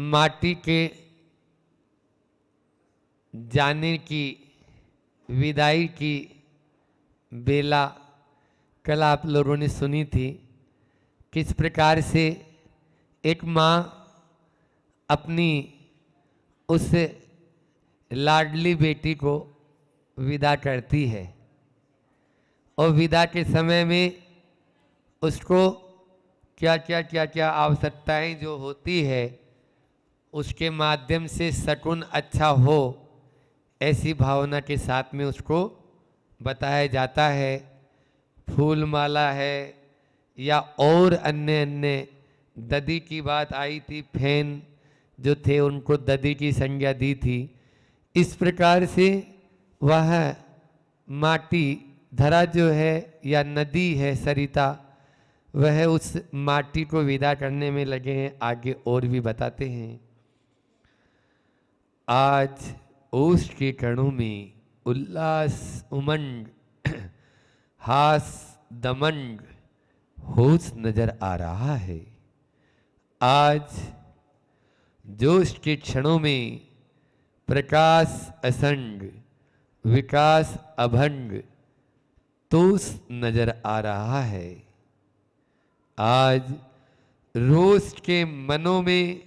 माटी के जाने की विदाई की बेला कल आप लोगों ने सुनी थी। किस प्रकार से एक माँ अपनी उस लाडली बेटी को विदा करती है और विदा के समय में उसको क्या क्या आवश्यकताएं जो होती है उसके माध्यम से शकुन अच्छा हो, ऐसी भावना के साथ में उसको बताया जाता है। फूल माला है या और अन्य अन्य, ददी की बात आई थी, फैन जो थे उनको ददी की संज्ञा दी थी। इस प्रकार से वह माटी धरा जो है या नदी है सरिता, वह उस माटी को विदा करने में लगे हैं। आगे और भी बताते हैं। आज ओस के कणों में उल्लास उमंग हास दमंग होश नजर आ रहा है। आज जोश के क्षणों में प्रकाश असंग विकास अभंग तोष नजर आ रहा है। आज रोष के मनों में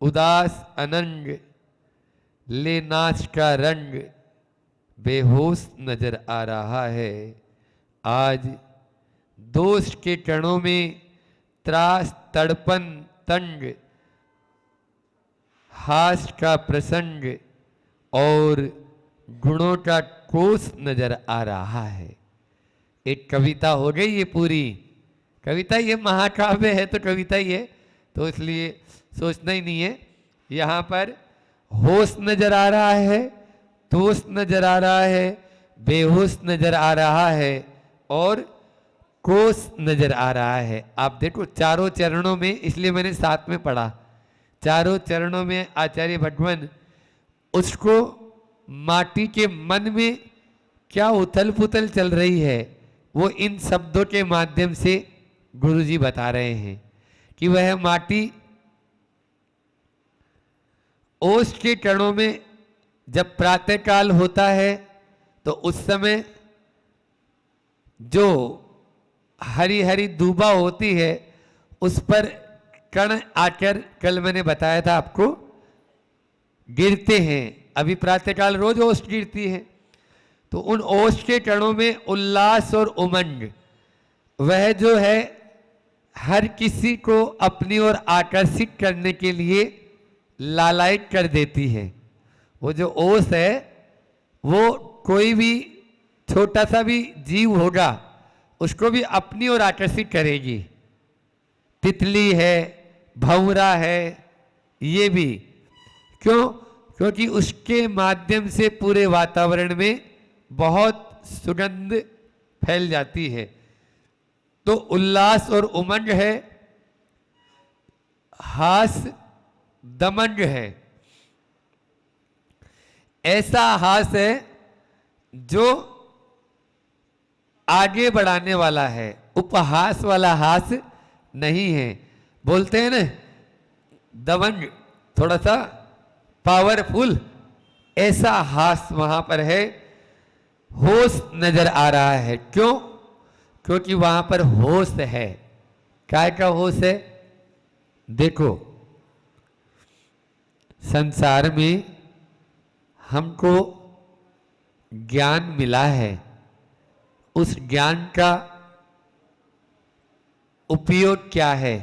उदास अनंग ले नाच का रंग बेहोश नजर आ रहा है। आज दोष के कणों में त्रास तड़पन तंग हास का प्रसंग और गुणों का कोष नजर आ रहा है। एक कविता हो गई ये पूरी कविता, ये महाकाव्य है तो कविता ही है, तो इसलिए सोचना ही नहीं है। यहाँ पर होश नजर आ रहा है, दोष नजर आ रहा है, बेहोश नजर आ रहा है और कोष नजर आ रहा है। आप देखो चारों चरणों में, इसलिए मैंने साथ में पढ़ा, चारों चरणों में आचार्य भगवान उसको माटी के मन में क्या उथल पुथल चल रही है वो इन शब्दों के माध्यम से गुरुजी बता रहे हैं कि वह माटी ओस के कणों में जब प्रातःकाल होता है तो उस समय जो हरी हरी दूबा होती है उस पर कण आकर, कल मैंने बताया था आपको, गिरते हैं। अभी प्रातःकाल रोज ओस गिरती है, तो उन ओस के कणों में उल्लास और उमंग, वह जो है हर किसी को अपनी ओर आकर्षित करने के लिए लालायित कर देती है। वो जो ओस है वो कोई भी छोटा सा भी जीव होगा उसको भी अपनी ओर आकर्षित करेगी। तितली है, भंवरा है, ये भी क्यों? क्योंकि उसके माध्यम से पूरे वातावरण में बहुत सुगंध फैल जाती है। तो उल्लास और उमंग है, हास दमंग है। ऐसा हास है जो आगे बढ़ाने वाला है, उपहास वाला हास नहीं है। बोलते हैं ना दमंग, थोड़ा सा पावरफुल, ऐसा हास वहां पर है। होश नजर आ रहा है, क्यों? क्योंकि वहां पर होश है। काय का होश है? देखो संसार में हमको ज्ञान मिला है, उस ज्ञान का उपयोग क्या है?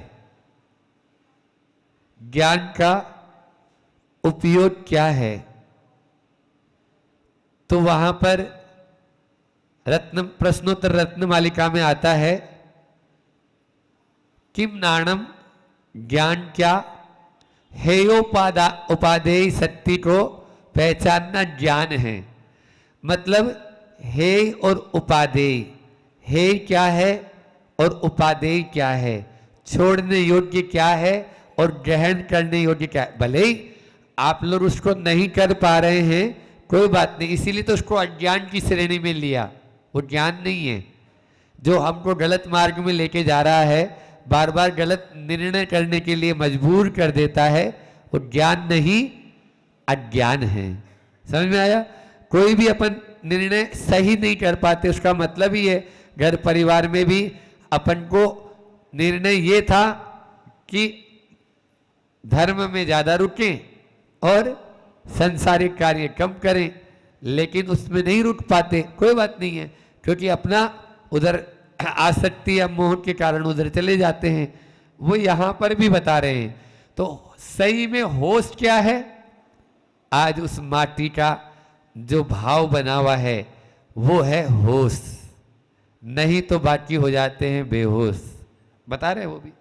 ज्ञान का उपयोग क्या है? तो वहां पर रत्न प्रश्नोत्तर रत्न मालिका में आता है, किम नाणम, ज्ञान क्या? हेयोपादा उपादेय सत्य को पहचानना ज्ञान है। मतलब हेय और उपादेय, हेय क्या है और उपादेय क्या है, छोड़ने योग्य क्या है और ग्रहण करने योग्य क्या है। भले ही आप लोग उसको नहीं कर पा रहे हैं, कोई बात नहीं, इसीलिए तो उसको अज्ञान की श्रेणी में लिया। वो ज्ञान नहीं है जो हमको गलत मार्ग में लेके जा रहा है, बार बार गलत निर्णय करने के लिए मजबूर कर देता है, वो ज्ञान नहीं अज्ञान है। समझ में आया? कोई भी अपन निर्णय सही नहीं कर पाते, उसका मतलब ही है घर परिवार में भी अपन को निर्णय ये था कि धर्म में ज्यादा रुकें और सांसारिक कार्य कम करें, लेकिन उसमें नहीं रुक पाते। कोई बात नहीं है, क्योंकि अपना उधर आसक्ति या मोह के कारण उधर चले जाते हैं। वो यहां पर भी बता रहे हैं। तो सही में होश क्या है? आज उस माटी का जो भाव बना हुआ है वो है होश, नहीं तो बाकी हो जाते हैं बेहोश। बता रहे वो भी।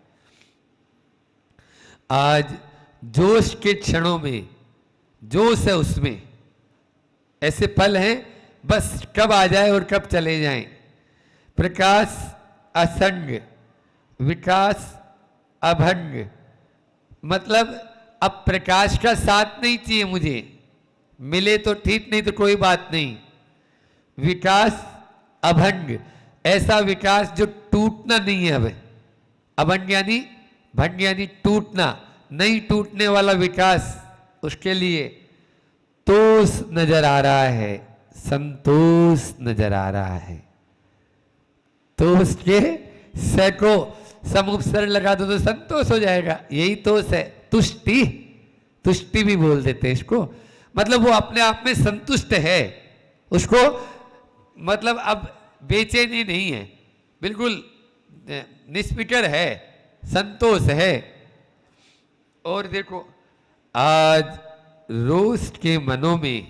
आज जोश के क्षणों में जोश है, उसमें ऐसे पल हैं बस कब आ जाए और कब चले जाएं। प्रकाश असंग, विकास अभंग। मतलब अब प्रकाश का साथ नहीं चाहिए मुझे, मिले तो ठीक, नहीं तो कोई बात नहीं। विकास अभंग, ऐसा विकास जो टूटना नहीं है। अब अभंग यानी भंग यानी टूटना, नहीं टूटने वाला विकास। उसके लिए तोष नजर आ रहा है, संतोष नजर आ रहा है। तोष के सैकड़ों समुपसर्ग लगा दो तो संतोष हो जाएगा। यही तोष है। तुष्टि, तुष्टि भी बोल देते हैं इसको। मतलब वो अपने आप में संतुष्ट है, उसको मतलब अब बेचैनी नहीं है, बिल्कुल निष्फिकर है, संतोष है। और देखो आज रोष के मनों में,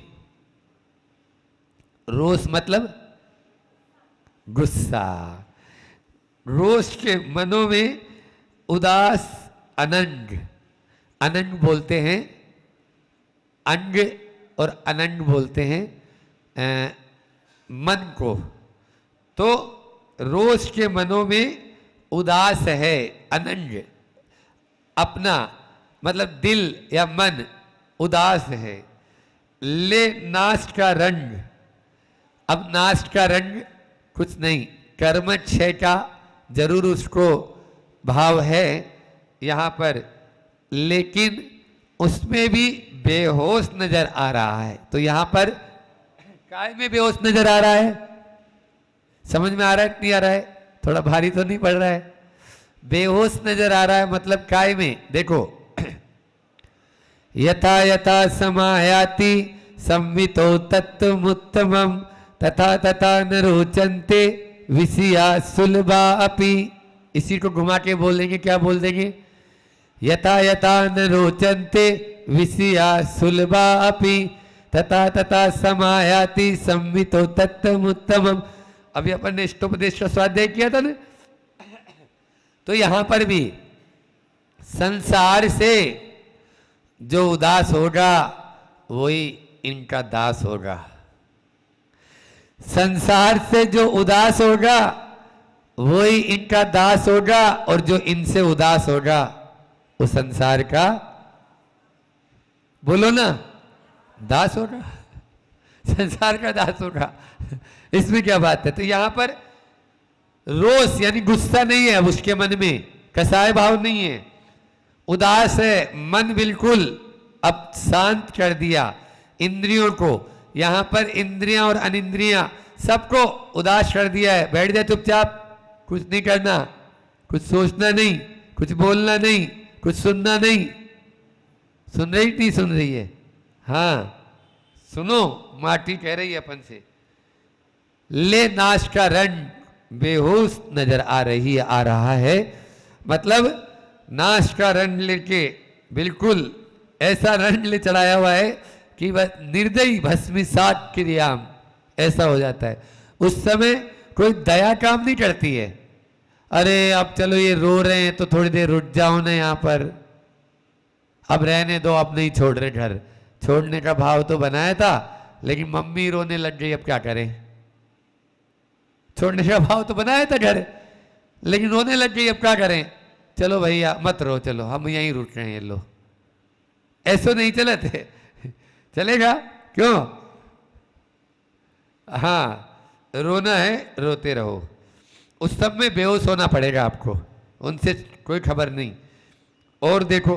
रोष मतलब गुस्सा, रोष के मनों में उदास अनंग, अनंग बोलते हैं अंग और अनंग बोलते हैं मन को। तो रोष के मनों में उदास है, अनंग अपना मतलब दिल या मन उदास है। ले नाश का रंग, अब नाश का रंग कुछ नहीं, कर्म क्षय का जरूर उसको भाव है यहाँ पर, लेकिन उसमें भी बेहोश नजर आ रहा है। तो यहाँ पर काय में बेहोश नजर आ रहा है? समझ में आ रहा है कि नहीं आ रहा है? थोड़ा भारी तो नहीं पड़ रहा है? बेहोश नजर आ रहा है मतलब काय में। देखो यथा यथा समायाति संवितो तत्त्वमुत्तमं तथा तथा न रोचन्ते विषया सुलभा अपि। इसी को घुमा के बोल देंगे, क्या बोल देंगे? यथा यथा न रोचन्ते विषया सुलभा अपि तथा तथा समायाति संवितो तत्त्वमुत्तमम्। अभी अपन ने इष्टोपदेश का स्वाध्याय किया था ना, तो यहां पर भी संसार से जो उदास होगा वही इनका दास होगा। संसार से जो उदास होगा वही इनका दास होगा, और जो इनसे उदास होगा वो संसार का, बोलो ना, दास होगा, संसार का दास होगा। इसमें क्या बात है? तो यहां पर रोष यानी गुस्सा नहीं है अब उसके मन में, कसाय भाव नहीं है, उदास है मन, बिल्कुल अब शांत कर दिया इंद्रियों को। यहां पर इंद्रियां और अनिंद्रियां सबको उदास कर दिया है। बैठ जाए चुपचाप, कुछ नहीं करना, कुछ सोचना नहीं, कुछ बोलना नहीं, कुछ सुनना नहीं। सुन रही नहीं सुन रही है? हाँ सुनो, माटी कह रही है अपन से। ले नाश का रंग बेहोश नजर आ रही है, आ रहा है, मतलब नाश का रंग लेके बिल्कुल ऐसा रंग ले चढ़ाया हुआ है कि वह निर्दयी भस्मीसात क्रियाम ऐसा हो जाता है। उस समय कोई दया काम नहीं करती है। अरे अब चलो ये रो रहे हैं तो थोड़ी देर रुक जाओ ना यहाँ पर, अब रहने दो, अब नहीं छोड़ रहे घर। छोड़ने का भाव तो बनाया था लेकिन मम्मी रोने लग गई, अब क्या करें? छोड़ने का भाव तो बनाया था घर, लेकिन रोने लग गई, अब क्या करें? चलो भैया मत रो, चलो हम यहीं रुक रहे हैं। लो, ऐसो नहीं चले थे, चलेगा क्यों? हाँ रोना है, रोते रहो। उस सब में बेहोश होना पड़ेगा आपको, उनसे कोई खबर नहीं। और देखो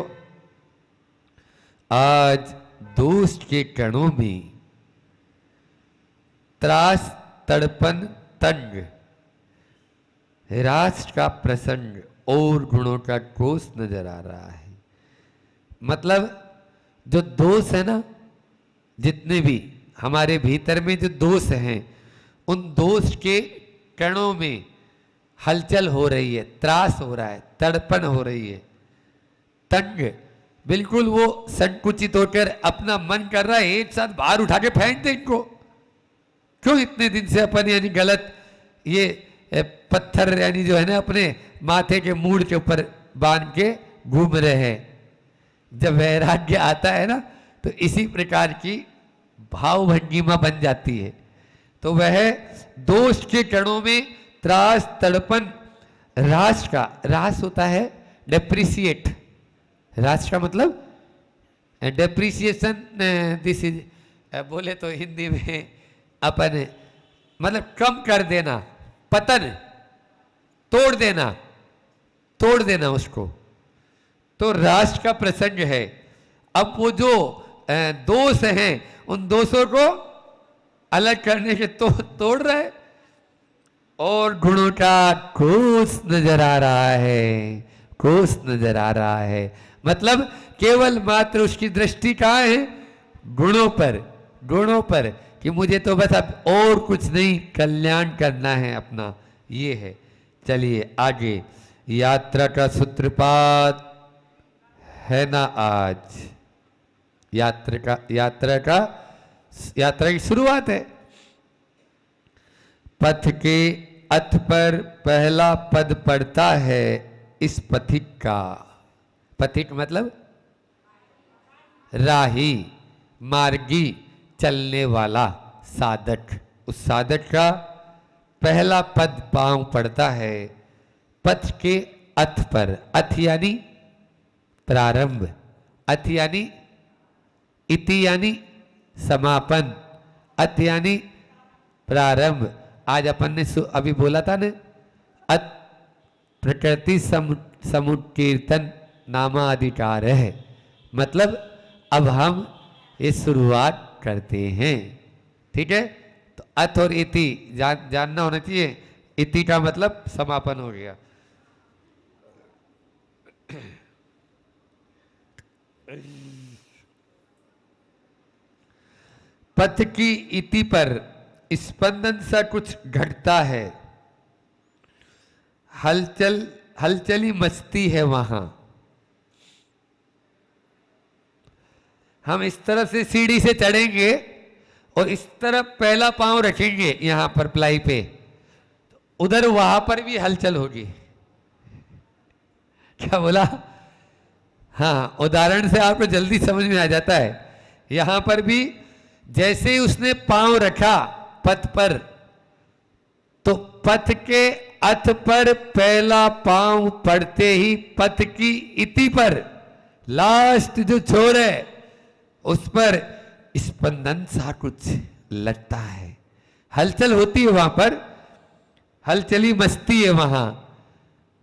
आज दोष के कणों में त्रास तड़पन तंग, राष्ट्र का प्रसंग और गुणों का कोष नजर आ रहा है। मतलब जो दोष है ना, जितने भी हमारे भीतर में जो दोष हैं, उन दोष के कणों में हलचल हो रही है, त्रास हो रहा है, तड़पन हो रही है, तंग, बिल्कुल वो संकुचित होकर अपना मन कर रहा है एक साथ बाहर उठा के फेंक दे इनको। क्यों इतने दिन से अपन यानी गलत ये पत्थर यानी जो है ना अपने माथे के मूड के ऊपर बांध के घूम रहे हैं। जब वैराग्य आता है ना तो इसी प्रकार की भाव भंगिमा बन जाती है। तो वह दोष के कणों में त्रास तड़पन, रास का रास होता है डेप्रिसिएट, रास का मतलब डेप्रिसिएशन, दिस इज बोले तो हिंदी में अपन मतलब कम कर देना, पतन, तोड़ देना, तोड़ देना उसको। तो राष्ट्र का प्रसंग है। अब वो जो दोष हैं उन दोषों को अलग करने के तो तोड़ रहे और गुणों का कोष नजर आ रहा है, कोष नजर आ रहा है। मतलब केवल मात्र उसकी दृष्टि कहाँ है? गुणों पर, गुणों पर, कि मुझे तो बस अब और कुछ नहीं, कल्याण करना है अपना, ये है। चलिए आगे, यात्रा का सूत्रपात है ना आज, यात्रा की शुरुआत है। पथ के अथ पर पहला पद पड़ता है इस पथिक का। पथिक मतलब राही, मार्गी, चलने वाला, साधक। उस साधक का पहला पद पांव पड़ता है पथ के अथ पर। अथ यानी प्रारंभ, अथ यानी इति यानी समापन, अथ यानी प्रारंभ। आज अपन ने अभी बोला था ना, अथ प्रकृति समुत्कीर्तन नामाधिकार है। मतलब अब हम ये शुरुआत करते हैं, ठीक है। तो अथ और इति जानना होना चाहिए। इति का मतलब समापन हो गया। पथ की इति पर स्पंदन सा कुछ घटता है, हलचल, हलचली मचती है वहां। हम इस तरफ से सीढ़ी से चढ़ेंगे और इस तरफ पहला पांव रखेंगे यहां पर प्लाई पे, उधर वहां पर भी हलचल होगी। क्या बोला? हाँ, उदाहरण से आपको जल्दी समझ में आ जाता है। यहां पर भी जैसे ही उसने पांव रखा पथ पर, तो पथ के अथ पर पहला पांव पड़ते ही पथ की इति पर लास्ट जो छोर है उस पर स्पंदन सा कुछ लगता है, हलचल होती है वहां पर, हलचली मस्ती है वहां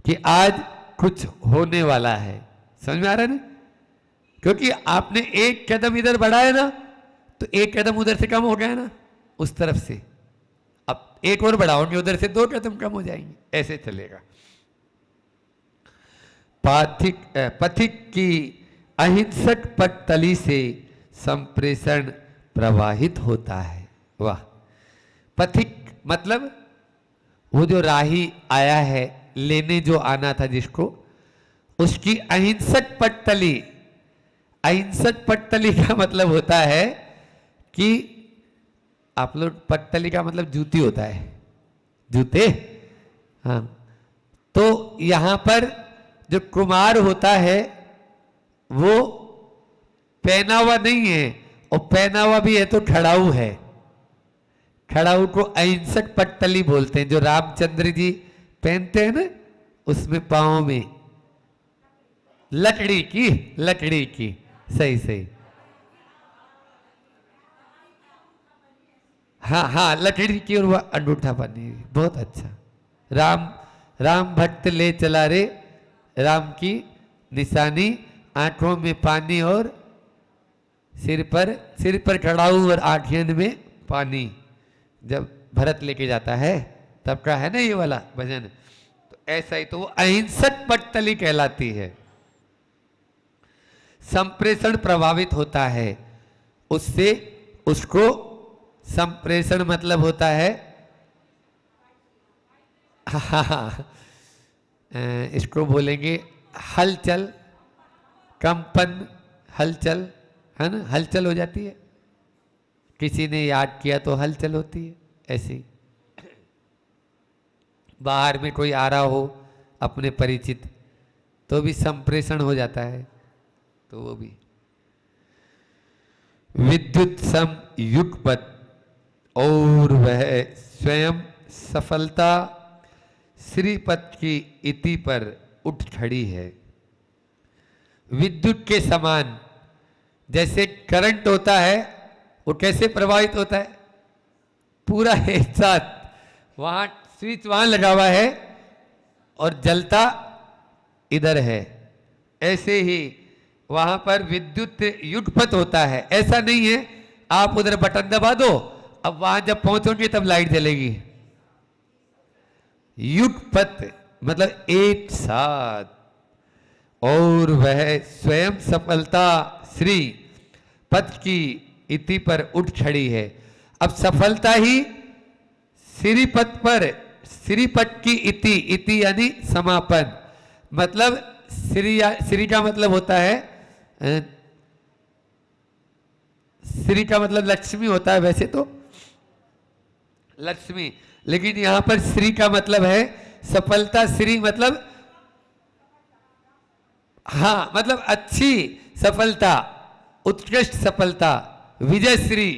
कि आज कुछ होने वाला है। समझ में आ रहा है ना? क्योंकि आपने एक कदम इधर बढ़ाया ना तो एक कदम उधर से कम हो गया ना, उस तरफ से। अब एक और बढ़ाओगे उधर से 2 कदम कम हो जाएंगे, ऐसे चलेगा। पथिक की अहिंसक पटतली से संप्रेषण प्रवाहित होता है। वाह! पथिक मतलब वो जो राही आया है, लेने जो आना था जिसको, उसकी अहिंसक पटतली। अहिंसक पटतली का मतलब होता है कि आप लोग, पटतली का मतलब जूती होता है, जूते। हाँ, तो यहां पर जो कुमार होता है वो पहना हुआ नहीं है, और पहना हुआ भी है तो खड़ाऊ है। खड़ाऊ को अहिंसक पटतली बोलते हैं, जो रामचंद्र जी पहनते हैं ना, उसमें पांव में लकड़ी की, लकड़ी की, सही सही, हाँ हाँ, लकड़ी की, और वह अंगूठा बनी, बहुत अच्छा। राम भक्त ले चला रे, राम की निशानी, आंखों में पानी और सिर पर खड़ा हूं और आँखें में पानी, जब भरत लेके जाता है तब का है ना ये वाला भजन। तो ऐसा ही तो वो अहिंसक पटतली कहलाती है। संप्रेषण प्रभावित होता है उससे, उसको संप्रेषण मतलब होता है इसको बोलेंगे हलचल, कंपन, हलचल, है ना, हलचल हो जाती है। किसी ने याद किया तो हलचल होती है। ऐसे ही बाहर में कोई आ रहा हो अपने परिचित तो भी संप्रेषण हो जाता है। तो वो भी विद्युत सम युगपत, और वह स्वयं सफलता श्रीपद की इति पर उठ खड़ी है। विद्युत के समान, जैसे करंट होता है वो कैसे प्रभावित होता है, पूरा एक साथ, वहां स्विच वहां लगा हुआ है और जलता इधर है। ऐसे ही वहां पर विद्युत युगपत होता है। ऐसा नहीं है आप उधर बटन दबा दो, अब वहां जब पहुंचोगे तब लाइट जलेगी। युगपत मतलब एक साथ, और वह स्वयं सफलता श्री पद की इति पर उठ खड़ी है। अब सफलता ही श्रीपद पर, श्रीपद की इति, इति यानी समापन, मतलब श्री का मतलब होता है, श्री का मतलब लक्ष्मी होता है वैसे तो, लक्ष्मी, लेकिन यहां पर श्री का मतलब है सफलता। श्री मतलब हाँ, मतलब अच्छी सफलता, उत्कृष्ट सफलता, विजय श्री,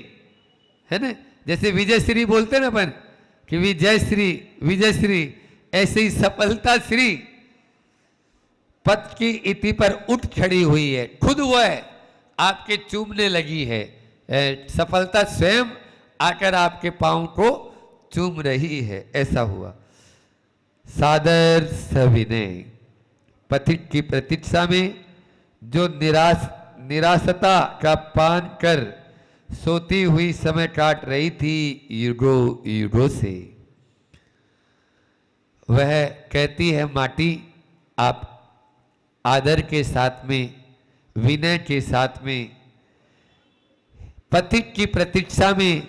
है ना, जैसे विजय श्री बोलते हैं ना अपन कि विजय श्री, विजय श्री, ऐसे ही सफलता श्री पद की इति पर उठ खड़ी हुई है। खुद वह आपके चूमने लगी है, सफलता स्वयं आकर आपके पांव को चूम रही है। ऐसा हुआ। सादर सविनय पथिक की प्रतीक्षा में जो निराशता का पान कर सोती हुई समय काट रही थी युगो युगों से, वह कहती है माटी, आप आदर के साथ में, विनय के साथ में, पथिक की प्रतीक्षा में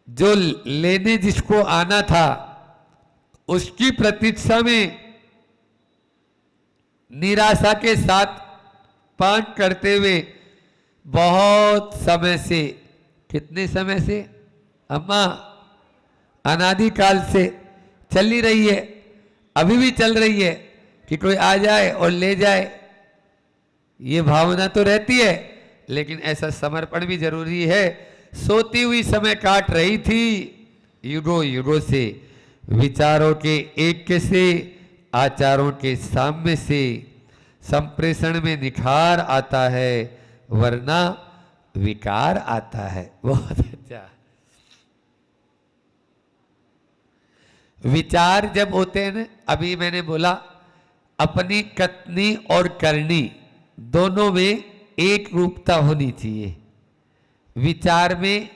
जो लेने जिसको आना था उसकी प्रतीक्षा में निराशा के साथ पान करते हुए बहुत समय से, कितने समय से अम्मा, अनादिकाल से चली रही है, अभी भी चल रही है कि कोई आ जाए और ले जाए, ये भावना तो रहती है, लेकिन ऐसा समर्पण भी जरूरी है। सोती हुई समय काट रही थी युगों युगों से, विचारों के ऐक्य से, आचारों के साम्य से संप्रेषण में निखार आता है, वरना विकार आता है। बहुत अच्छा। विचार जब होते हैं ना, अभी मैंने बोला अपनी कथनी और करनी दोनों में एक रूपता होनी चाहिए, विचार में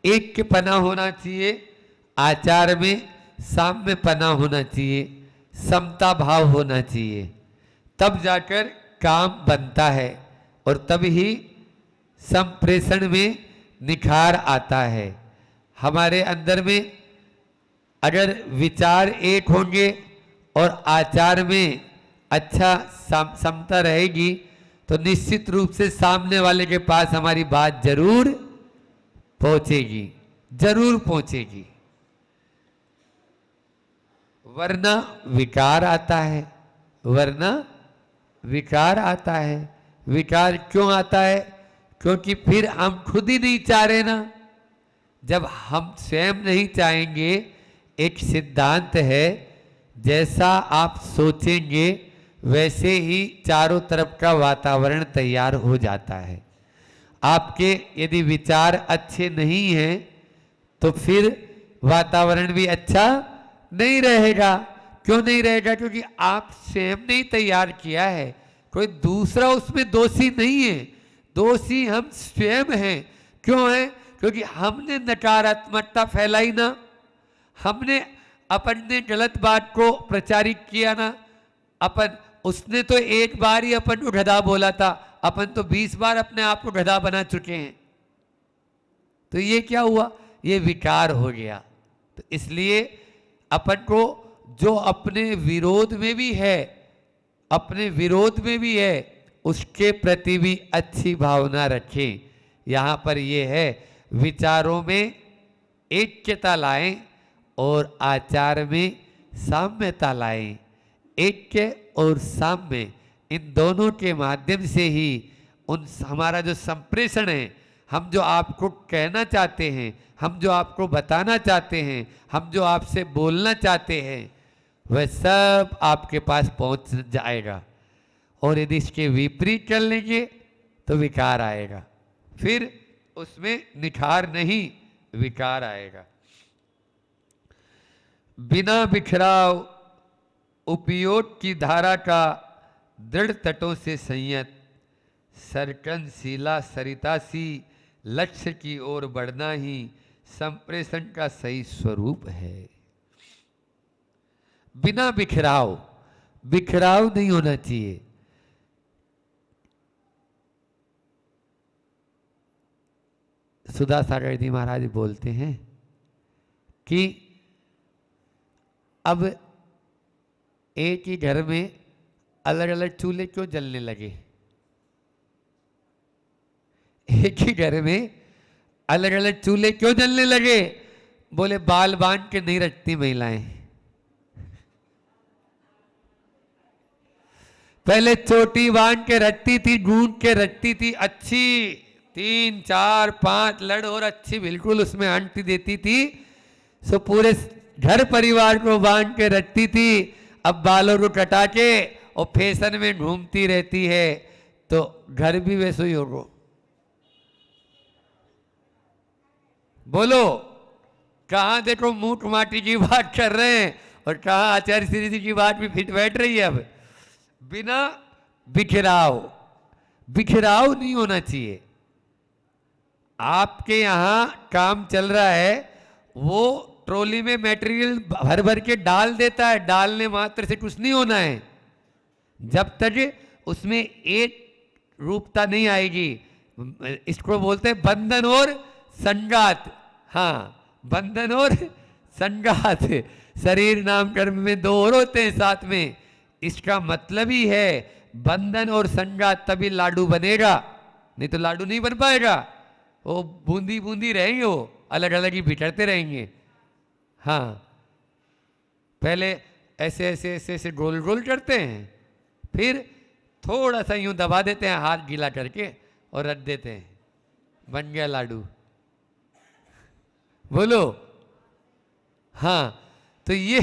ऐक्यपना होना चाहिए, आचार में साम्यपना होना चाहिए, समता भाव होना चाहिए, तब जाकर काम बनता है और तब ही संप्रेषण में निखार आता है। हमारे अंदर में अगर विचार एक होंगे और आचार में अच्छा समता रहेगी तो निश्चित रूप से सामने वाले के पास हमारी बात जरूर पहुंचेगी, जरूर पहुंचेगी, वरना विकार आता है, वरना विकार आता है। विकार क्यों आता है? क्योंकि फिर हम खुद ही नहीं चाह रहे ना। जब हम स्वयं नहीं चाहेंगे, एक सिद्धांत है, जैसा आप सोचेंगे वैसे ही चारों तरफ का वातावरण तैयार हो जाता है। आपके यदि विचार अच्छे नहीं हैं तो फिर वातावरण भी अच्छा नहीं रहेगा। क्यों नहीं रहेगा? क्योंकि आप स्वयं ने तैयार किया है, कोई दूसरा उसमें दोषी नहीं है। दोषी हम स्वयं हैं। क्यों है? क्योंकि हमने नकारात्मकता फैलाई ना, हमने अपन ने गलत बात को प्रचारित किया ना। अपन, उसने तो एक बार ही अपन को गधा बोला था, अपन तो 20 बार अपने आप को गधा बना चुके हैं। तो ये क्या हुआ? ये विकार हो गया। तो इसलिए अपन को जो अपने विरोध में भी है, अपने विरोध में भी है, उसके प्रति भी अच्छी भावना रखें। यहाँ पर ये है, विचारों में ऐक्यता लाएं और आचार में साम्यता लाएं। ऐक्य और साम्य, इन दोनों के माध्यम से ही हमारा जो संप्रेषण है, हम जो आपको कहना चाहते हैं, हम जो आपको बताना चाहते हैं, हम जो आपसे बोलना चाहते हैं, वह सब आपके पास पहुंच जाएगा। और यदि इसके विपरीत कर लेंगे तो विकार आएगा, फिर उसमें निखार नहीं, विकार आएगा। बिना बिखराव उपयोग की धारा का दृढ़ तटों से संयत, सरकनशिला सरिता सी लक्ष्य की ओर बढ़ना ही संप्रेषण का सही स्वरूप है। बिना बिखराव, बिखराव नहीं होना चाहिए। सुधा सागर जी महाराज बोलते हैं कि अब एक ही घर में अलग अलग चूल्हे क्यों जलने लगे? एक ही घर में अलग अलग चूल्हे क्यों जलने लगे? बोले बाल बांध के नहीं रखती महिलाएं। पहले चोटी बांध के रखती थी, गूंद के रखती थी, अच्छी 3, 4, 5 लड़ और अच्छी बिल्कुल उसमें आंटी देती थी, सो पूरे घर परिवार को बांध के रखती थी। अब बालों को कटा के और फैशन में घूमती रहती है, तो घर भी वैसे ही होगा। बोलो, कहां देखो मूठ माटी की बात कर रहे हैं और कहां आचार्य श्री जी की बात भी फिट बैठ रही है। अब बिना बिखराव, बिखराव नहीं होना चाहिए। आपके यहां काम चल रहा है, वो ट्रॉली में मटेरियल भर भर के डाल देता है, डालने मात्र से कुछ नहीं होना है। जब तक उसमें एक रूपता नहीं आएगी, इसको बोलते हैं बंधन और संगात। हाँ, बंधन और संगात, शरीर नाम कर्म में दो और होते हैं साथ में। इसका मतलब ही है बंधन और संगात, तभी लाडू बनेगा, नहीं तो लाडू नहीं बन पाएगा। वो बूंदी बूंदी रहेंगे, वो अलग अलग ही बिखरते रहेंगे। हाँ, पहले ऐसे ऐसे ऐसे ऐसे गोल गोल करते हैं, फिर थोड़ा सा यूं दबा देते हैं हाथ गीला करके और रख देते हैं, बन गया लाडू। बोलो, हाँ, तो ये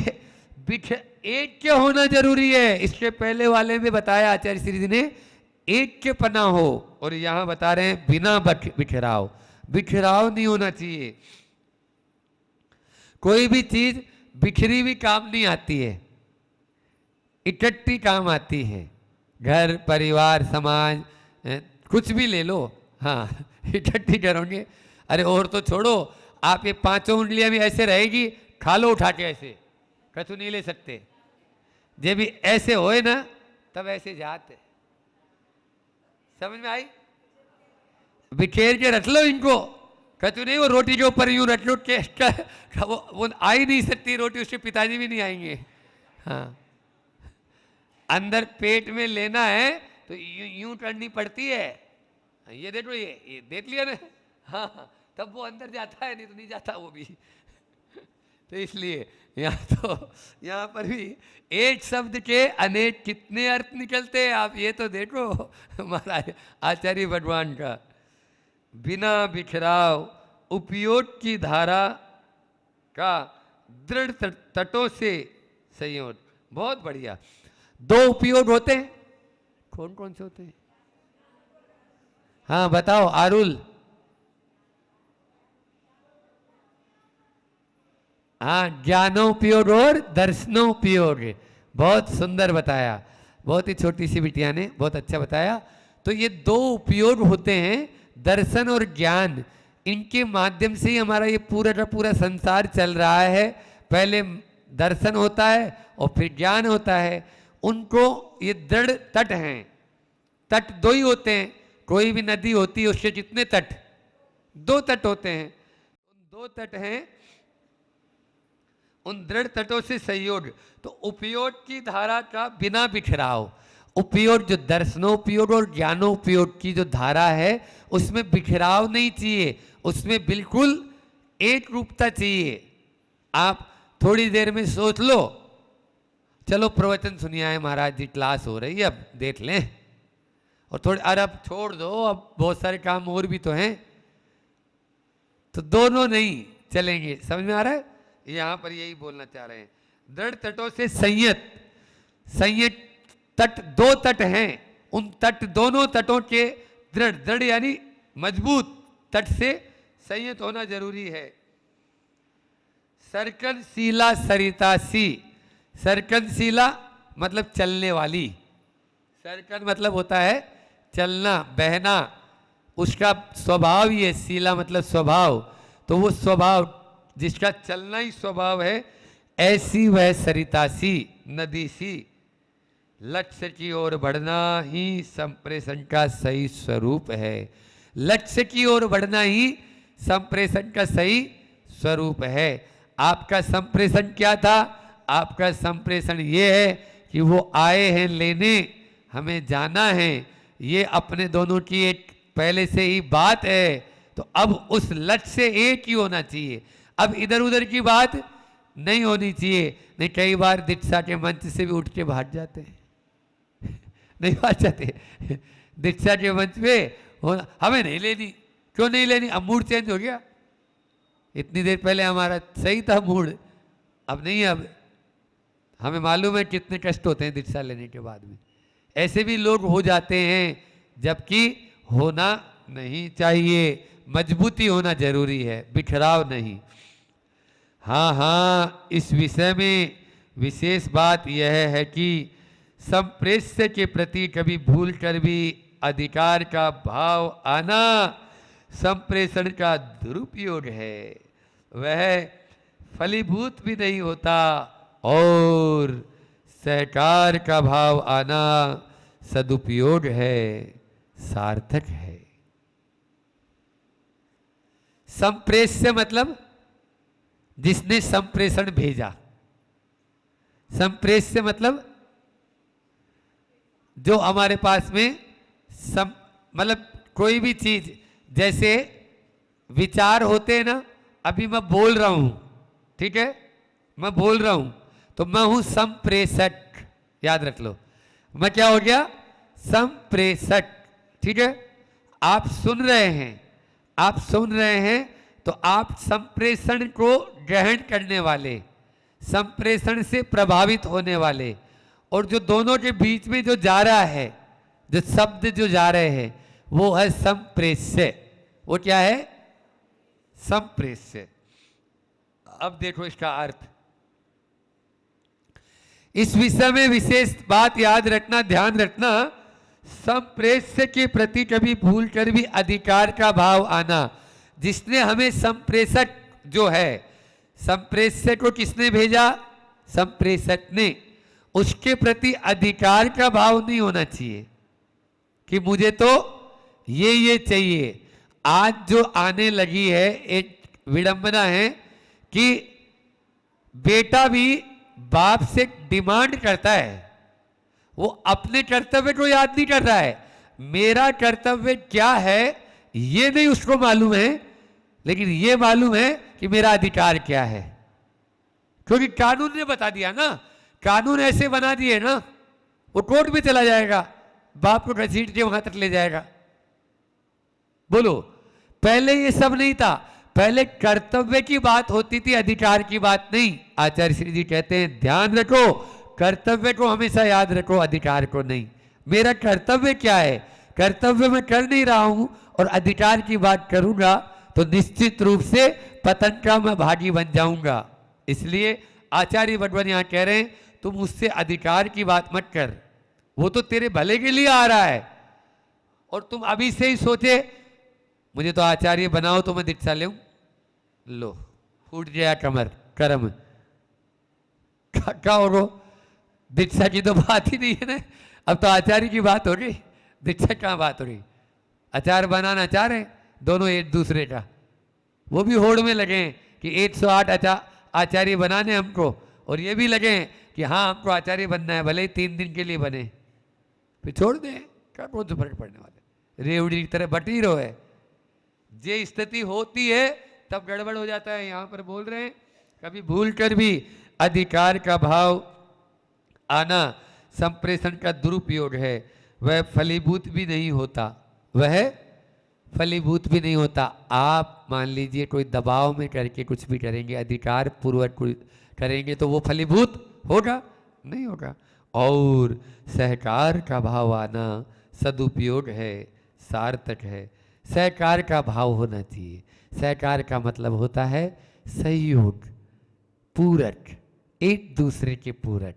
एक क्या होना जरूरी है। इसके पहले वाले में बताया आचार्य श्री जी ने एक के पना हो, और यहां बता रहे हैं बिना बिखराव। बिखराव नहीं होना चाहिए। कोई भी चीज बिखरी हुई काम नहीं आती है, इकट्ठी काम आती है। घर परिवार समाज कुछ भी ले लो, हाँ, इकट्ठी करोगे। अरे और तो छोड़ो, आप ये 5 उंगलियां भी ऐसे रहेगी, खा लो उठा के, ऐसे कछु नहीं ले सकते। जे भी ऐसे होए ना, तब ऐसे जाते। समझ में आई? बिखेर के रख लो इनको, कछु नहीं। वो रोटी के ऊपर यूं रख लो के वो आ ही नहीं सकती रोटी, उसके पिताजी भी नहीं आएंगे। हाँ, अंदर पेट में लेना है तो यूं करनी पड़ती है। ये देखो, ये देख लिया ना, हाँ, तब वो अंदर जाता है, नहीं तो नहीं जाता वो भी। तो इसलिए यहाँ पर भी एक शब्द के अनेक कितने अर्थ निकलते हैं, आप ये तो देखो महाराज आचार्य भगवान का। बिना बिखराव उपयोग की धारा का दृढ़ तटों से संयोग। बहुत बढ़िया। 2 उपयोग होते हैं, कौन कौन से होते हैं? हाँ बताओ आरुल। हाँ, ज्ञानोपयोग और दर्शनोपयोग। बहुत सुंदर बताया, बहुत ही छोटी सी बिटिया ने बहुत अच्छा बताया। तो ये दो उपयोग होते हैं, दर्शन और ज्ञान। इनके माध्यम से ही हमारा ये पूरा का पूरा संसार चल रहा है। पहले दर्शन होता है और फिर ज्ञान होता है। उनको ये दृढ़ तट हैं। तट दो ही होते हैं, कोई भी नदी होती है उसके कितने तट? दो तट होते हैं। उन दो तट हैं, उन दृढ़ तटों से सहयोग। तो उपयोग की धारा का बिना बिखराव, उपयोग जो दर्शनोपयोग और ज्ञानोपयोग की जो धारा है उसमें बिखराव नहीं चाहिए, उसमें बिल्कुल एक रूपता चाहिए। आप थोड़ी देर में सोच लो, चलो प्रवचन सुनिए आए महाराज जी, क्लास हो रही है अब देख लें, और थोड़ी अरे अब छोड़ दो, अब बहुत सारे काम और भी तो हैं। तो दोनों नहीं चलेंगे, समझ में आ रहा है? यहां पर यही बोलना चाह रहे हैं। दृढ़ तटों से संयत, संयत तट दो तट हैं, उन तट दोनों तटों के दृढ़, दृढ़ यानी मजबूत तट से संयत होना जरूरी है। सर्कनशिला सरितासी, सर्कनशिला मतलब चलने वाली, सर्कन मतलब होता है चलना बहना, उसका स्वभाव ही है, शीला मतलब स्वभाव, तो वो स्वभाव जिसका चलना ही स्वभाव है, ऐसी वह सरितासी नदी सी, लक्ष्य की ओर बढ़ना ही संप्रेषण का सही स्वरूप है। लक्ष्य की ओर बढ़ना ही संप्रेषण का सही स्वरूप है। आपका संप्रेषण क्या था? आपका संप्रेषण ये है कि वो आए हैं लेने, हमें जाना है, ये अपने दोनों की एक पहले से ही बात है। तो अब उस लक्ष्य से एक ही होना चाहिए, अब इधर उधर की बात नहीं होनी चाहिए। नहीं, कई बार दीक्षा के मंच से भी उठ के भाग जाते हैं नहीं भाग जाते, दीक्षा के मंच पे हमें नहीं लेनी, क्यों नहीं लेनी? अब मूड चेंज हो गया, इतनी देर पहले हमारा सही था मूड, अब नहीं है। अब हमें मालूम है कितने कष्ट होते हैं दीक्षा लेने के बाद में। ऐसे भी लोग हो जाते हैं, जबकि होना नहीं चाहिए, मजबूती होना जरूरी है, बिखराव नहीं। हाँ हाँ, इस विषय में विशेष बात यह है कि संप्रेष्य के प्रति कभी भूल कर भी अधिकार का भाव आना संप्रेषण का दुरुपयोग है, वह फलीभूत भी नहीं होता, और सहकार का भाव आना सदुपयोग है, सार्थक है। संप्रेष्य मतलब जिसने संप्रेषण भेजा, संप्रेष्य मतलब जो हमारे पास में मतलब कोई भी चीज, जैसे विचार होते हैं ना, अभी मैं बोल रहा हूं, ठीक है, मैं बोल रहा हूं तो मैं हूं संप्रेषक, याद रख लो, मैं क्या हो गया? संप्रेषक, ठीक है। आप सुन रहे हैं, आप सुन रहे हैं तो आप संप्रेषण को ग्रहण करने वाले, संप्रेषण से प्रभावित होने वाले, और जो दोनों के बीच में जो जा रहा है, जो शब्द जो जा रहे हैं, वो है संप्रेष्य। वो क्या है? संप्रेष्य। अब देखो इसका अर्थ, इस विषय में विशेष बात याद रखना, ध्यान रखना, संप्रेष्य के प्रति कभी भूल कर भी अधिकार का भाव आना। जिसने हमें संप्रेषक जो है, संप्रेष्य को किसने भेजा? संप्रेषक ने। उसके प्रति अधिकार का भाव नहीं होना चाहिए कि मुझे तो ये चाहिए। आज जो आने लगी है एक विडंबना है कि बेटा भी बाप से डिमांड करता है, वो अपने कर्तव्य को याद नहीं कर रहा है। मेरा कर्तव्य क्या है ये नहीं उसको मालूम है, लेकिन ये मालूम है कि मेरा अधिकार क्या है, क्योंकि कानून ने बता दिया ना, कानून ऐसे बना दिए ना, वो कोर्ट में चला जाएगा, बाप को घसीट के वहां तक ले जाएगा। बोलो, पहले ये सब नहीं था, पहले कर्तव्य की बात होती थी, अधिकार की बात नहीं। आचार्य श्री जी कहते हैं ध्यान रखो, कर्तव्य को हमेशा याद रखो, अधिकार को नहीं। मेरा कर्तव्य क्या है? कर्तव्य मैं कर नहीं रहा हूं और अधिकार की बात करूंगा तो निश्चित रूप से पतन का मैं भागी बन जाऊंगा। इसलिए आचार्य भगवान यहां कह रहे हैं तुम उससे अधिकार की बात मत कर, वो तो तेरे भले के लिए आ रहा है, और तुम अभी से ही सोचे मुझे तो आचार्य बनाओ तो मैं दीक्षा लूं, लो फूट गया कमर कर्म क्या होगा। दीक्षा की तो बात ही नहीं है ना, अब तो आचार्य की बात हो गई, दीक्षा कहाँ बात हो रही। आचार्य बनाना चाह रहे दोनों एक दूसरे का, वो भी होड़ में लगे कि 108 आचार्य बनाने हमको, और ये भी लगे कि हाँ हमको आचार्य बनना है, भले ही 3 दिन के लिए बने, फिर छोड़ दें, क्या कौन सा फर्क पड़ने वाला। रेवड़ी की तरह बटी रहो है, ये स्थिति होती है तब गड़बड़ हो जाता है। यहाँ पर बोल रहे हैं कभी भूल कर भी अधिकार का भाव आना संप्रेषण का दुरुपयोग है, वह फलीभूत भी नहीं होता, वह फलीभूत भी नहीं होता। आप मान लीजिए कोई दबाव में करके कुछ भी करेंगे, अधिकार पूर्वक करेंगे तो वो फलीभूत होगा नहीं होगा। और सहकार का भाव आना सदुपयोग है, सार्थक है। सहकार का भाव होना चाहिए। सहकार का मतलब होता है सहयोग, पूरक, एक दूसरे के पूरक।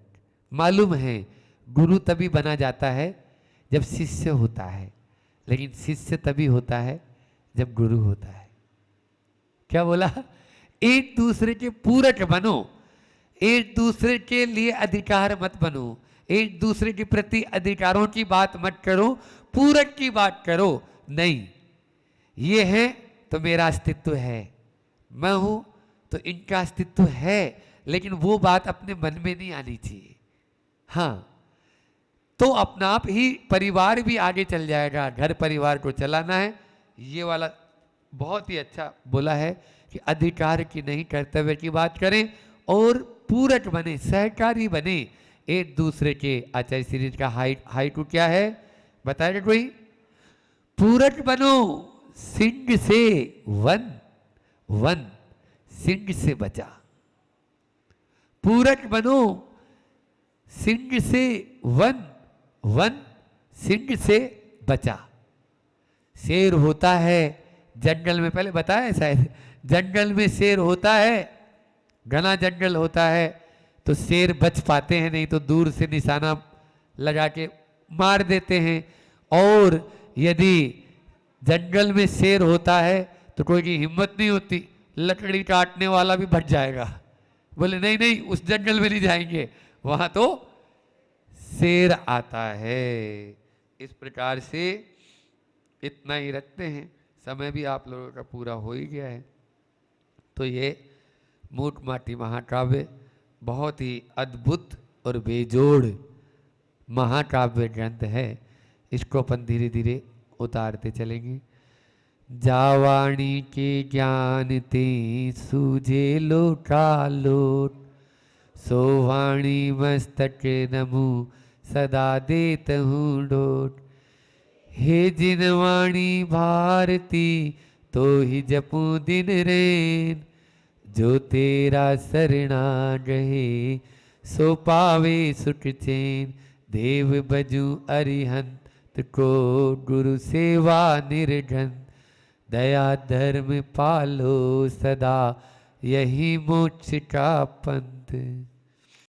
मालूम है गुरु तभी बना जाता है जब शिष्य होता है, लेकिन शिष्य तभी होता है जब गुरु होता है। क्या बोला? एक दूसरे के पूरक बनो, एक दूसरे के लिए अधिकार मत बनो, एक दूसरे के प्रति अधिकारों की बात मत करो, पूरक की बात करो। नहीं, ये है तो मेरा अस्तित्व है, मैं हूं तो इनका अस्तित्व है, लेकिन वो बात अपने मन में नहीं आनी चाहिए। हाँ, तो अपना आप ही परिवार भी आगे चल जाएगा। घर परिवार को चलाना है, ये वाला बहुत ही अच्छा बोला है कि अधिकार की नहीं कर्तव्य की बात करें और पूरक बने, सहकारी बने एक दूसरे के। आचार्य सीरीज का हाइकू क्या है बताएगा कोई? पूरक बनो सिंह से वन, वन सिंह से बचा। पूरक बनो सिंह से वन, वन सिंह से बचा। शेर होता है जंगल में, पहले बताया है शायद, जंगल में शेर होता है, घना जंगल होता है तो शेर बच पाते हैं, नहीं तो दूर से निशाना लगा के मार देते हैं। और यदि जंगल में शेर होता है तो कोई की हिम्मत नहीं होती, लकड़ी काटने वाला भी भट जाएगा, बोले नहीं नहीं उस जंगल में नहीं जाएंगे, वहां तो शेर आता है। इस प्रकार से इतना ही रखते हैं, समय भी आप लोगों का पूरा हो ही गया है। तो ये मूक माटी महाकाव्य बहुत ही अद्भुत और बेजोड़ महाकाव्य ग्रंथ है। इसको अपन धीरे धीरे उतारते चलेंगे। जावाणी के ज्ञान ते सूझे लोकालोट, सोवाणी मस्तक नमु सदा देत हूँ डोट। हे जिनवाणी भारती तो ही जपू दिन रैन, जो तेरा शरणा गहे सो पावे सुख चैन। देव बजू अरिहंत को गुरु सेवा निर्घन, दया धर्म पालो सदा यही मोक्ष का पंथ।